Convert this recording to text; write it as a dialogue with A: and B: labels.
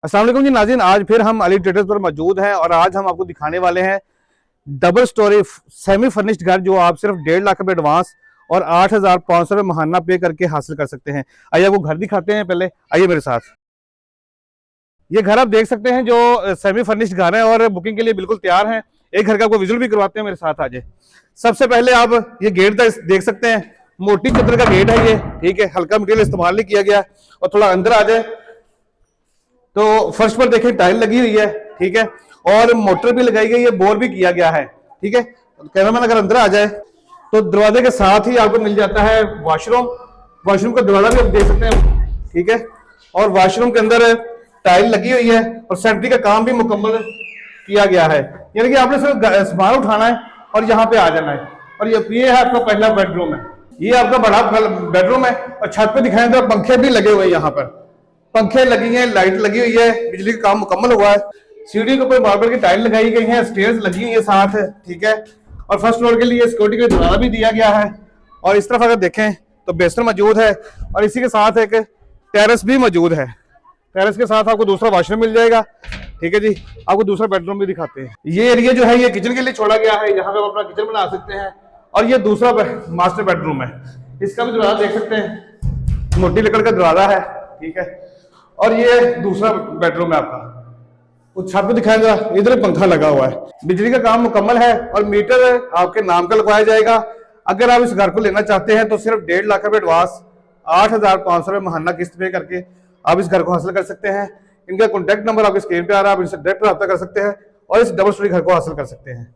A: अस्सलाम वालेकुम जी नाज़रीन, आज फिर हम अली ट्रेडर्स पर मौजूद हैं और आज हम आपको दिखाने वाले हैं डबल स्टोरी सेमी फर्निश्ड घर जो आप सिर्फ 1.5 लाख रुपए एडवांस और 8,500 रुपये महाना पे करके हासिल कर सकते हैं। आइए आपको घर दिखाते हैं, पहले आइए मेरे साथ। ये घर आप देख सकते हैं जो सेमी फर्निश्ड घर है और बुकिंग के लिए बिल्कुल तैयार हैं। एक घर का आपको विजुअल भी करवाते हैं, मेरे साथ आ जाए। सबसे पहले आप ये गेट देख सकते हैं, मोटी चद्दर का गेट है ये, ठीक है, हल्का मटेरियल इस्तेमाल नहीं किया गया। और थोड़ा अंदर आ जाए तो फर्श पर देखें टाइल लगी हुई है, ठीक है, और मोटर भी लगाई गई है, बोर भी किया गया है, ठीक है। कैमरामैन अगर अंदर आ जाए तो दरवाजे के साथ ही आपको मिल जाता है वॉशरूम। वॉशरूम का दरवाजा भी आप देख सकते हैं, ठीक है, और वॉशरूम के अंदर टाइल लगी हुई है और सेंट्री का काम भी मुकम्मल किया गया है, यानी कि आपने सिर्फ सामान उठाना है और यहाँ पे आ जाना है। और ये है आपका पहला बेडरूम है, ये आपका बड़ा बेडरूम है और छत पे दिखाएं तो पंखे भी लगे हुए हैं, यहाँ पर पंखे लगी हैं, लाइट लगी हुई है, बिजली का काम मुकम्मल हुआ है। सीढ़ी के ऊपर मार्बल की टाइल लगाई गई है, स्टेयर्स लगी हुई है साथ, ठीक है, और फर्स्ट फ्लोर के लिए सिक्योरिटी का दरवाजा भी दिया गया है। और इस तरफ अगर देखें तो बेसर मौजूद है और इसी के साथ एक टेरेस भी मौजूद है। टेरेस के साथ आपको दूसरा वॉशरूम मिल जाएगा, ठीक है जी। आपको दूसरा बेडरूम भी दिखाते हैं। ये एरिया जो है ये किचन के लिए छोड़ा गया है, यहाँ पे आप अपना किचन बना सकते हैं। और ये दूसरा मास्टर बेडरूम है, इसका भी दरवाजा देख सकते हैं, मोटी लकड़ का दरवाजा है, ठीक है। और ये दूसरा बेडरूम है आपका, उस छत पे दिखाएगा, इधर पंखा लगा हुआ है, बिजली का काम मुकम्मल है और मीटर आपके नाम का लगवाया जाएगा। अगर आप इस घर को लेना चाहते हैं तो सिर्फ 1.5 लाख रुपए एडवांस, 8,500 रुपये महाना किस्त पे करके आप इस घर को हासिल कर सकते हैं। इनका कॉन्टैक्ट नंबर आपके स्क्रीन पे आ रहा है, आप इनसे डायरेक्ट रब्ता कर सकते हैं और इस डबल स्टोरी घर को हासिल कर सकते हैं।